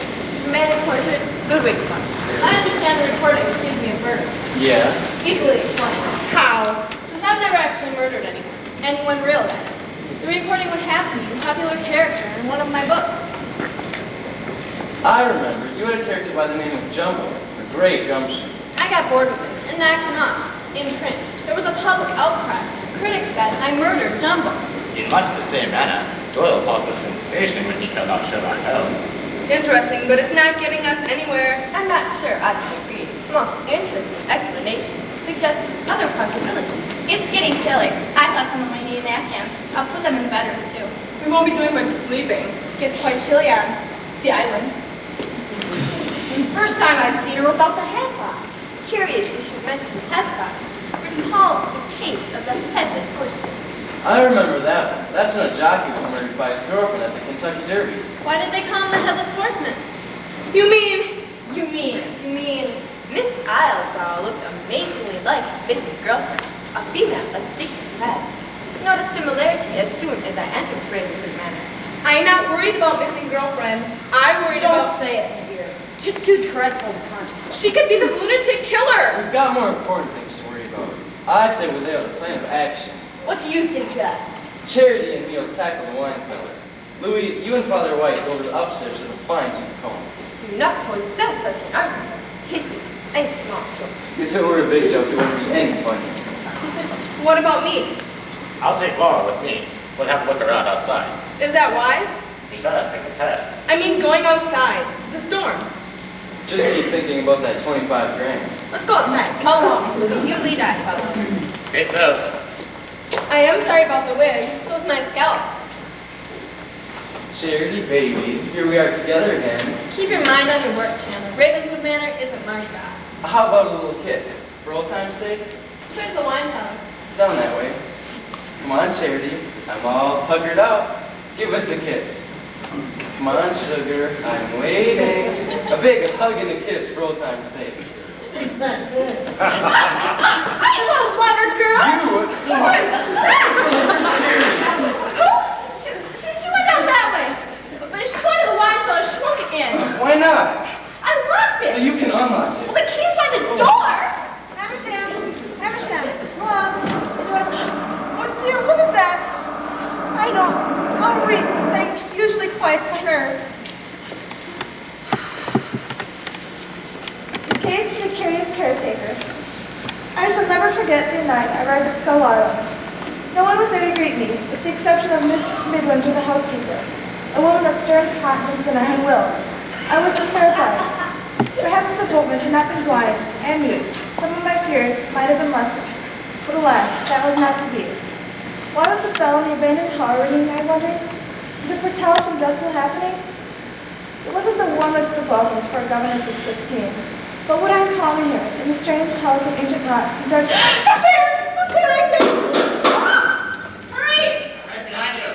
Man portrait, Ludwig von. I understand the recording accused me of murder. Yeah. Easily explained. How? Since I've never actually murdered anyone real that is. The recording would have to be a popular character in one of my books. I remember you had a character by the name of Jumbo, a great gumshoe. I got bored with him and knocked him off. In print, there was a public outcry. Critics said I murdered Jumbo. In much the same manner, Doyle caused a sensation when he killed off Sherlock Holmes. Interesting, but it's not getting us anywhere. I'm not sure I can agree. Most interesting explanation suggests other possibilities. It's getting chilly. I thought some of my need napkins. I'll put them in the bedrooms too. We won't be doing much sleeping. Gets quite chilly on the island. And the first time I've seen her without the headbox. Curious you should mention headbox. Recalls the case of the headless horseman. I remember that one. That's when a jockey was murdered by his girlfriend at the Kentucky Derby. Why did they call him the Headless Horseman? You mean Miss Islesborough looks amazingly like Miss's girlfriend, a female of Dixon Red. Not a similarity as soon as I entered Ravenwood Manor. I'm not worried about missing girlfriend. I'm worried Don't about... say it, my dear. It's just too dreadful to contemplate. She could be the lunatic killer. We've got more important things to worry about. I say we lay out a plan of action. What do you suggest? Charity and me will tackle the wine cellar. Louis, you and Father White go over the upstairs with a fine-tooth comb. Do not possess such an arsenal. Hissy and small. If it were a big joke, it wouldn't be any funnier. What about me? I'll take Laura with me. We'll have a look around outside. Is that wise? You gotta stick with that. I mean going outside. The storm. Just keep thinking about that 25 grand. Let's go outside. Come along, Louis. You lead, I follow. Skate those. I am sorry about the wig. So is my scalp. Charity, baby, here we are together again. Keep your mind on your work, Chandler. Ravenwood Manor isn't Mardi Gras. How about a little kiss? For old time's sake? Where's the wine cellar? Down that way. Come on, Charity. I'm all puckered up. Give us a kiss. Come on, sugar. I'm waiting. A big hug and a kiss for old time's sake. Hello, lover girl. You? Where's Charity? She went down that way. But if she's going to the wine cellar, she won't get in. Why not? I locked it. Well, you can unlock it. Well, the key's by the door. Eversham, hello. Oh, dear, what is that? I don't. I'll read. They usually quiets my nerves. In case of the curious caretaker, I shall never forget the night I arrived at Skull Island. No one was there to greet me, with the exception of Miss Midwinter, the housekeeper, a woman of stern countenance and iron will. I was terrified. Perhaps the boatman had not been blind and mute. Some of my fears might have been lessened. But alas, that was not to be. Why was the bell in the abandoned tower ringing, I wondered? Did it foretell some dreadful happening? It wasn't the warmest of welcomes for a governess of 16. But what I'm calling here, in the strange house of ancient knots and dark... What's there right there? Hurry! Right behind you.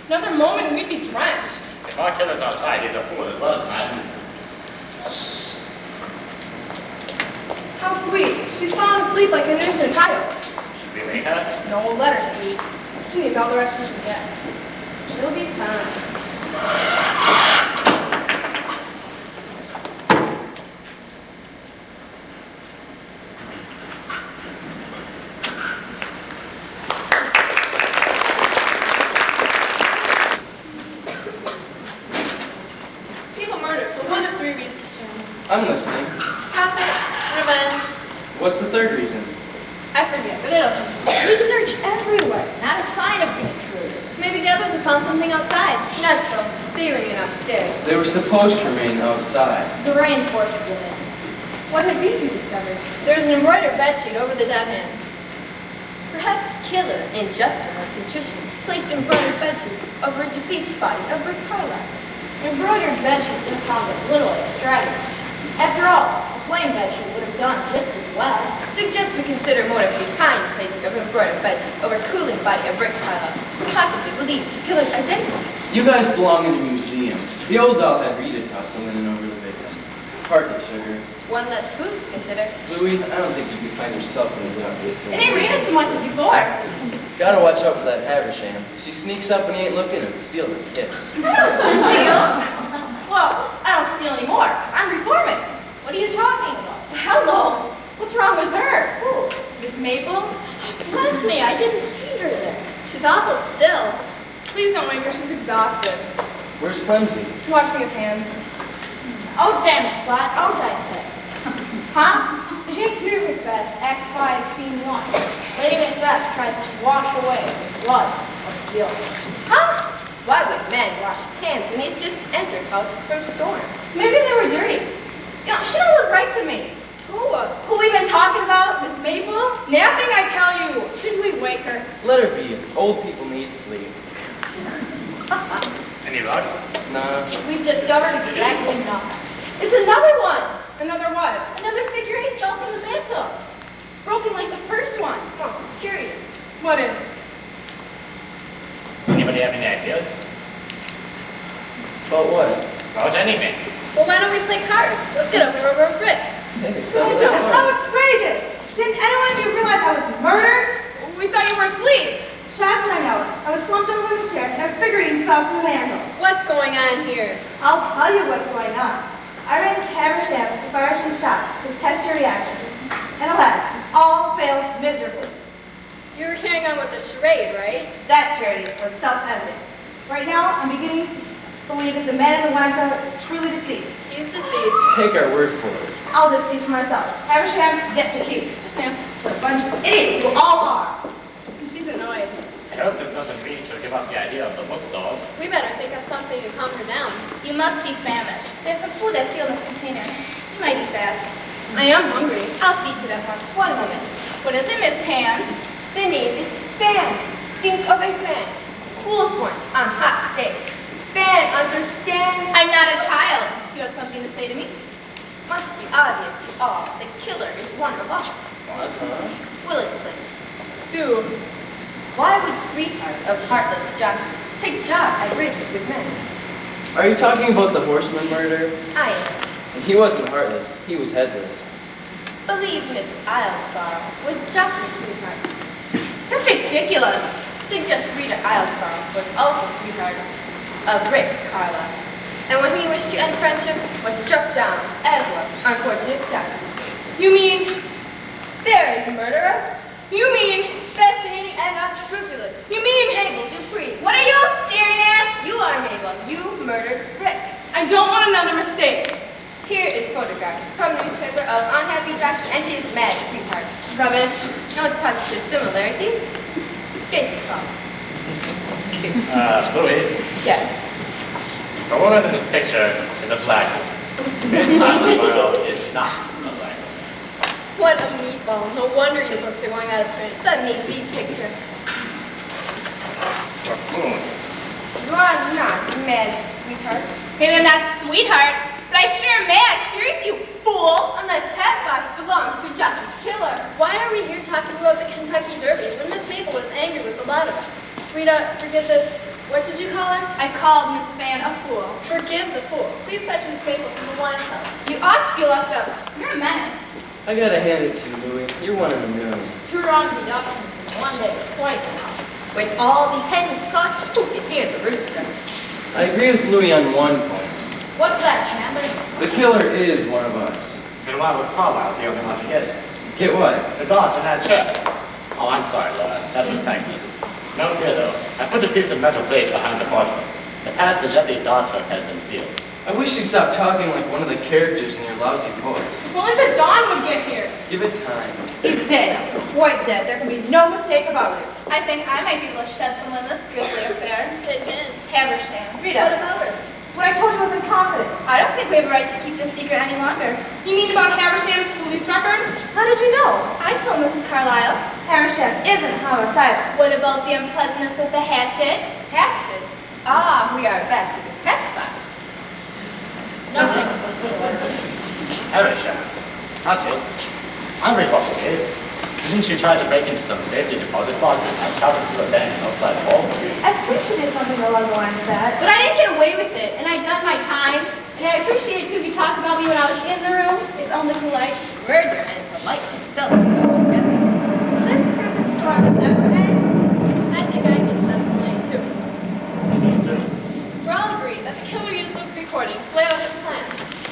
Another moment, we'd be drenched. If our killer's outside, he's a fool as well as mad. How sweet. She's fallen asleep like an infant child. Should we wake her? No, we'll let her sleep. She needs all the rest she can get. She'll be fine. People murdered for one of three reasons, Jim. I'm listening. Profit, revenge. What's the third reason? I forget, but it'll come. We search everywhere. Not a sign of an intruder. Maybe the others have found something outside. Not so. They ran upstairs. They were supposed to remain outside. The rain forced them in. What have you two discovered? There's an embroidered bedsheet over the dead hand. Perhaps the killer, in justice or contrition, placed embroidered bedsheet over a deceased body of Rick Carlisle. Embroidered bedsheet just sounds a little extravagant. After all, a plain bedsheet would have done just as well. Suggest we consider more of the kind placing of embroidered bedsheet over cooling body of Rick Carlisle, possibly lead to killer's identity. You guys belong in a museum. The old doll had Rita toss the linen over the victim. Hardly, sugar. One less food to consider. Louis, I don't think you can find yourself in the dark. It ain't raining so much as before. Gotta watch out for that Haversham. She sneaks up when he ain't looking and steals a kiss. I don't steal. Well, I don't steal anymore. I'm reforming. What are you talking about? Hello. What's wrong with her? Who? Miss Maple? Bless me, I didn't see her there. She's awful still. Please don't wake her. She's exhausted. Where's Clemsy? Washing his hands. Oh, damn spot, out I say. Huh? Shakespeare Macbeth, Act 5, Scene 1. Lady Macbeth tries to wash away the blood of guilt. Huh? Why would man wash his hands when he's just entered house from storm? Maybe they were dirty. You know, she don't look right to me. Who we been talking about? Miss Maple? Napping, I tell you. Should we wake her? Let her be. Old people need sleep. Any luck? Nah. We've discovered exactly nothing. It's another one. Another what? Another figurine fell from the mantle. It's broken like the first one. Oh, curious. What is? Anybody have any ideas? About what? About anything. Well, why don't we play cards? Let's get a rubber and grit. Hey, sounds like I'm fun. outrageous. Didn't anyone of you realize I was murdered? We thought you were asleep. Shots right now. I was slumped over in the chair and a figurine fell from the mantle. What's going on here? I'll tell you what's going on. I ran to Haversham to fire some shots to test your reactions. And alas, all failed miserably. You were carrying on with the charade, right? That charity was self-evident. Right now, I'm beginning to believe that the man in the wine cellar is truly deceased. He's deceased. Take our word for it. I'll just see for myself. Haversham, get the key. Yes, ma'am. What a bunch of idiots you all are. She's annoyed. I hope this doesn't mean she'll give up the idea of the bookstores. We better think of something to calm her down. You must be famished. There's some food I feel in the container. You might be fast. I am hungry. I'll speak to that one. 1 moment. What is it, Miss Tan? The name is Fan. Think of a fan. Cools one on hot days. Fan, understand? I'm not a child. You have something to say to me? Must be obvious to all. The killer is one of us. What, huh? We'll explain. Do. Why would sweetheart of heartless jock take job at bridges with men? Are you talking about the horseman murder? I am. And he wasn't heartless. He was headless. Believe Miss Islesborough was Jockey's sweetheart. That's ridiculous. Suggest Rita Islesborough was also sweetheart of Rick Carlisle. And when he wished to end friendship, was struck down, as was unfortunate death. You mean, There is murderer, you mean, fascinating and unscrupulous. you mean, Mabel Dupree. What are you all staring at? You are Mabel. You murdered Rick. I don't want another mistake. Here is photograph from newspaper of unhappy jockey and his mad sweetheart. Rubbish. No positive similarities. Case solved. Louis, Yes. the woman in this picture is a black woman. Miss Islesborough is not a black woman. What a meatball. No wonder your books are going out of print. Let me see picture. Buffoon. You are not mad, sweetheart. Maybe I'm not sweetheart, but I sure am mad. Furious, you fool. Unless that box belongs to Jockey's killer. Why are we here talking about the Kentucky Derby when Miss Mabel was angry with a lot of us? Rita, forgive this. What did you call her? I called Miss Fan a fool. Forgive the fool. Please fetch Miss Mabel from the wine cellar. You ought to be locked up. You're a menace. I gotta hand it to you, Louis. You're one in a million. Two wrong deductions in one day is twice enough. When all the hens cluck, who can hear the rooster? I agree with Louis on one point. What's that, Chandler? The killer is one of us. Then why was Carlisle the only one to get it? Get what? The dodge in that chair. Oh, I'm sorry, Laura. That was Tanky's. No fear, though. I put a piece of metal plate behind the parchment. The pad the deadly dodge hook has been sealed. I wish you'd stop talking like one of the characters in your lousy books. If only the dawn would get here. Give it time. He's dead. Quite dead. There can be no mistake about it. I think I might be able to shed some light on this grisly affair. Pigeon. Haversham. What Rita, about her? what I told you was in confidence. I don't think we have a right to keep this secret any longer. You mean about Haversham's police record? How did you know? I told Mrs. Carlisle. Haversham isn't homicidal. What about the unpleasantness with the hatchet? Hatchet. Ah, we are back to the pet box. Nothing. Haversham. That's it. I'm reporting. Didn't she try to break into some safety deposit boxes and shout into a bank outside the hall? I think she did something along the lines of that. But I didn't get away with it, and I done my time. And I appreciate it too if you talk about me when I was in the room. It's only polite. Murder and politeness seldom go together. This person's car was ever made. I think I can shed some light too. We're all agreed that the killer used the recording to lay out his plan.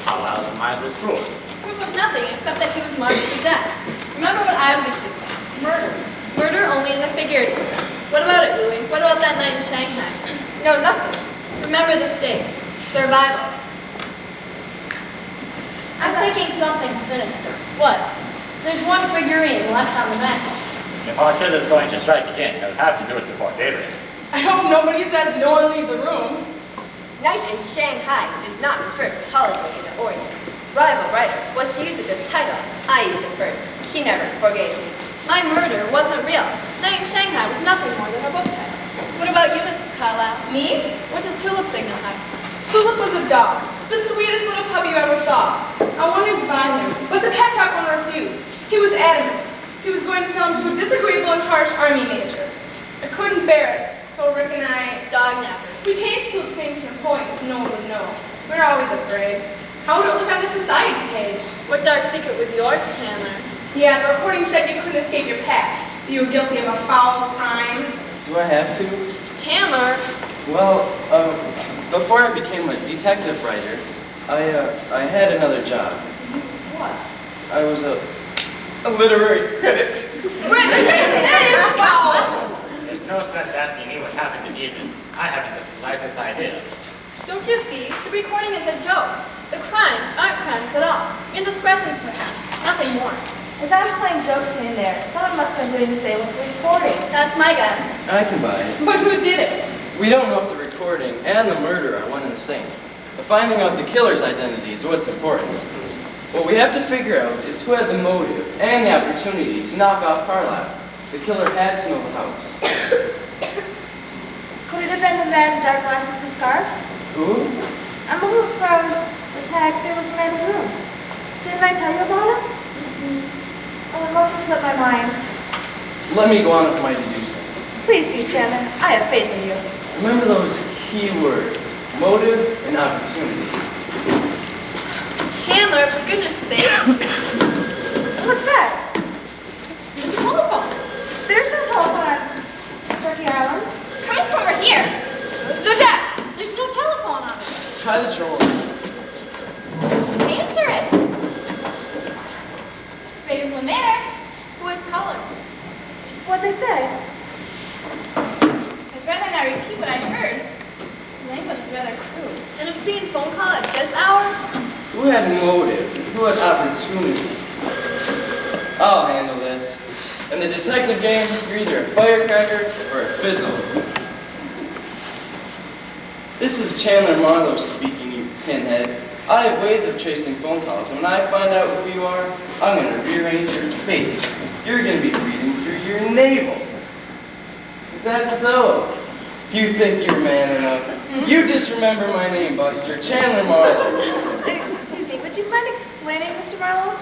Carlisle's mind was cruel. Proof of nothing except that he was marked for death. Remember what I was accused of? Murder. Murder only in the figurative sense. What about it, Louis? What about that night in Shanghai? No, nothing. Remember the stakes. Survival. I'm thinking something sinister. What? There's one figurine left on the bench. If our killer's going to strike again, he'll have to do it before daybreak. I hope nobody says no one leave the room. Night in Shanghai does not refer to holiday in the Orient. Rival writer was to use it as title. I used it first. He never forgave me. My murder wasn't real. Night in Shanghai was nothing more than a book title. What about you, Mrs. Carlisle? Me? What does Tulip signify? Tulip was a dog. The sweetest little puppy you ever saw. I wanted to buy him, but the pet shop owner refused. He was adamant. He was going to sell him to a disagreeable and harsh army major. I couldn't bear it, so Rick and I, Dog nappers. we changed to extinction point so no one would know. We were always afraid. How would it look on the society page? What dark secret was yours, Chandler? Yeah, the recording said you couldn't escape your past. You were guilty of a foul crime. Do I have to? Chandler? Well, before I became a detective writer, I had another job. What? I was a literary critic. That is foul! There's no sense asking me what happened to Ethan. I haven't the slightest idea. Don't you see? The recording is a joke. The crimes aren't crimes at all. Indiscretions, perhaps. Nothing more. As I was playing jokes here and there, someone must have been doing the same with the recording. That's my guess. I can buy it. But who did it? We don't know if the recording and the murder are one and the same. But finding out the killer's identity is what's important. What we have to figure out is who had the motive and the opportunity to knock off Carlisle. The killer had to know the house. Could it have been the man in dark glasses and scarf? Who? I'm a hoop from the tag. There was a man in the room. Didn't I tell you about him? Oh, it must have slipped my mind. Let me go on with my deducing. Please do, Chandler. I have faith in you. Remember those key words, motive and opportunity. Chandler, for goodness sake. What's that? The telephone. There's no telephone on Turkey Island. Coming from over here. The desk. There's no telephone on it. Try the drawer. Answer it. Raven Lemaire. Who is color? What'd they say? I'd rather not repeat what I heard. The language is rather crude. An obscene phone call at this hour? Who had motive? Who had opportunity? I'll handle this. In the detective game, you're either a firecracker or a fizzle. This is Chandler Marlowe speaking, you pinhead. I have ways of tracing phone calls, and when I find out who you are, I'm going to rearrange your face. You're going to be breathing through your navel. Is that so? You think you're man enough? You just remember my name, Buster. Chandler Marlowe. Excuse me, would you mind explaining, Mr. Marlowe?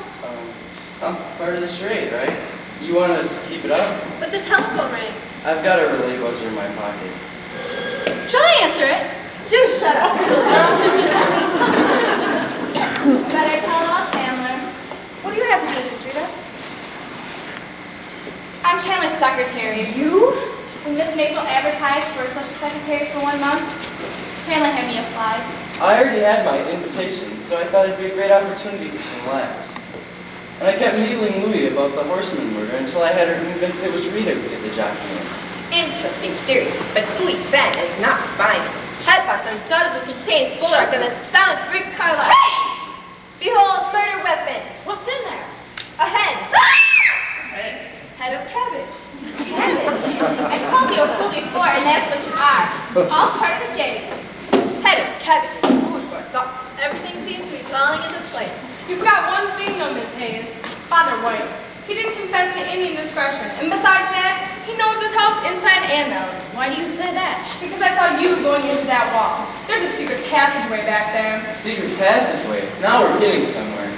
I'm part of the charade, right? You want us to keep it up? But the telephone rang. I've got a relay buzzer in my pocket. Should I answer it? Do shut up. Better call out Chandler. What do you have to do with this, Rita? I'm Chandler's secretary. You? When Miss Maple advertised for a social secretary for 1 month, Chandler had me apply. I already had my invitation, so I thought it'd be a great opportunity for some laughs. And I kept needling Louie about the Horseman murder until I had her convinced it was Rita who did the jockeying. Interesting theory, but Louis Ben is not binding. Headbox undoubtedly contains bulwark and silenced Rick Carlisle. Hey! Behold, murder weapon. What's in there? A hen. Hey, Head of cabbage. Cabbage. I called you a fool before, and that's what you are. All part of the game. Head of cabbage is food for thought. Everything seems to be falling into place. You forgot one thing though, Miss Hayes. Father White. He didn't confess to any indiscretion. And besides that, he knows his house inside and out. Why do you say that? Because I saw you going into that wall. There's a secret passageway back there. Secret passageway. Now we're getting somewhere.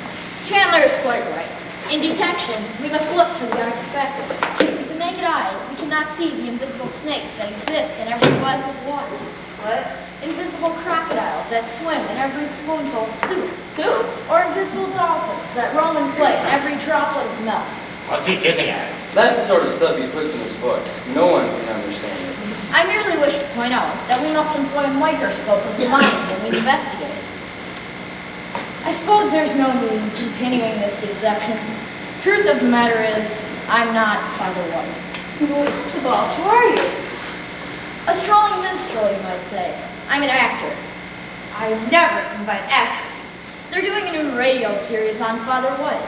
Chandler is quite right. In detection, we must look for the unexpected. With the naked eye, we cannot see the invisible snakes that exist in every glass of water. What? Invisible crocodiles that swim in every spoonful of soup. Soups? Or invisible dolphins that roam and play in every droplet of milk. what's he getting at? That's the sort of stuff he puts in his books. No one can understand it. I merely wish to point out that we must employ a microscope of the mind when we investigate. I suppose there's no need in continuing this deception. Truth of the matter is, I'm not Father White. Well, who are you? A strolling minstrel, you might say. I'm an actor. I never combine actors. They're doing a new radio series on Father White.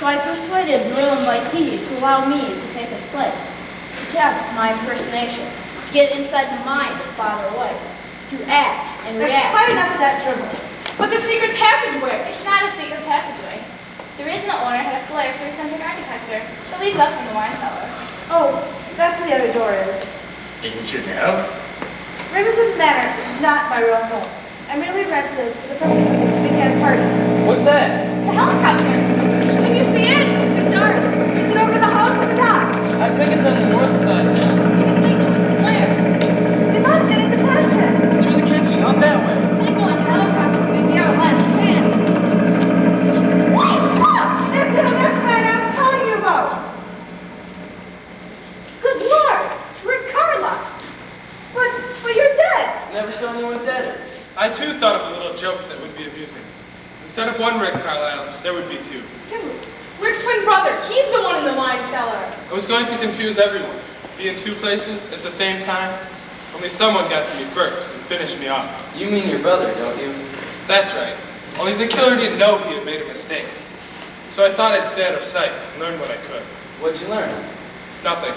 So I persuaded the real invitee to allow me to take his place. To test my impersonation. To get inside the mind of Father White. To act and There's react. quite enough of that dribble. But the secret passageway. It's not a secret passageway. The original owner had a flair for eccentric architecture. It leads up from the wine cellar. Oh, that's where the other door is. Didn't you know? Ravenswood Manor is not my real home. I merely rented it for the purpose of bird. What's that? The helicopter. Can you see it? Too dark. Is it over the house or the dock? I think it's on the north side. Even Nico, where? We must get its attention. Through the kitchen, not that way. Nico and helicopter may be our last chance. Wait, look! That's the X-Man I was telling you about. Good Lord! Rick Carla! But you're dead! Never saw anyone dead. I too thought of a little joke that would be amusing. Instead of one Rick Carlisle, there would be two. Two. Rick's twin brother. He's the one in the wine cellar. I was going to confuse everyone, be in two places at the same time. Only someone got to me first and finished me off. You mean your brother, don't you? That's right. Only the killer didn't know he had made a mistake. So I thought I'd stay out of sight and learn what I could. What'd you learn? Nothing.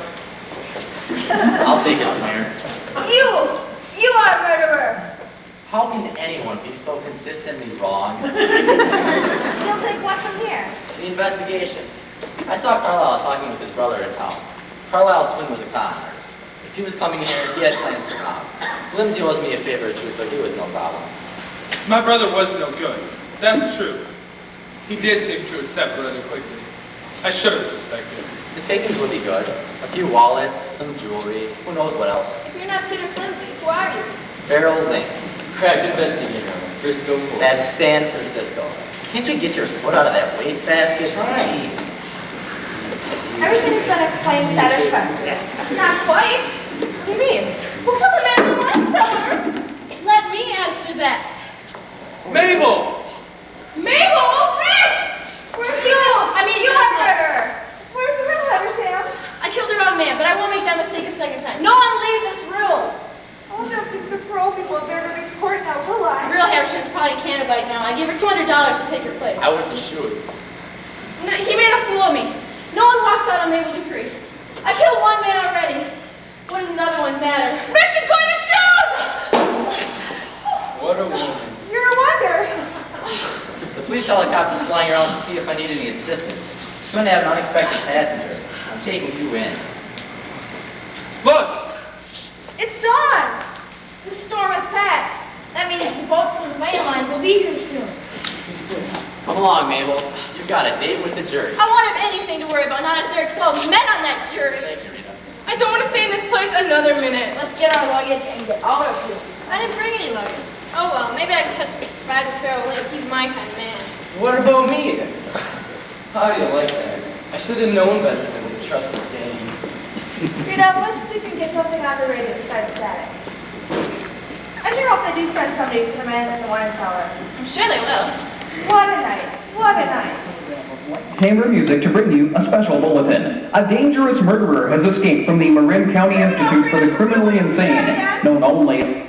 I'll take it from here. You are a murderer! How can anyone be so consistently wrong? You'll take what from here? The investigation. I saw Carlisle talking with his brother in town. Carlisle's twin was a con artist. If he was coming here, he had plans to rob. Flimsy owes me a favor too, so he was no problem. My brother was no good. That's true. He did seem to accept rather quickly. I should have suspected. The takings would be good. A few wallets, some jewelry, who knows what else. If you're not Peter Flimsy, who are you? Farrell Link. Crack investigator. Frisco. That's San Francisco. Can't you get your foot out of that wastebasket? Gee. Everything has been explained satisfactorily. Not quite. What do you mean? Who killed the man in the wine cellar? Let me answer that. Mabel! Mabel! Where's you? I mean, you just are this. murderer. Where's the real Haversham? I killed the wrong man, but I won't make that mistake a second time. No one leave this room. I wonder if the parole people have there to report now, will I? Real Haversham's probably in Canada now. I gave her $200 to take her place. I wouldn't shoot. No, he made a fool of me. No one walks out on Mabel Dupree. I killed one man already. What does another one matter? Rich is going to shoot! What a woman. You're a wonder. The police helicopter's flying around to see if I need any assistance. It's going to have an unexpected passenger. I'm taking you in. Look! It's dawn. The storm has passed. That means the boat from the main line will be here soon. Come along, Mabel. You've got a date with the jury. I won't have anything to worry about, not if there are 12 men on that jury. Thank you, Rita. I don't want to stay in this place another minute. Let's get our luggage and get out of here. I didn't bring any luggage. Oh well, maybe I can catch a ride with Farrell Link. He's my kind of man. What about me? How do you like that? I should have known better than to trust a dame. Rita, once you can get something on the radio besides static. I sure hope they do send somebody to the man in the wine cellar. I'm sure they will. What a night. What a night. Chamber Music to bring you a special bulletin. A dangerous murderer has escaped from the Marin County Institute for the Criminally Insane, known only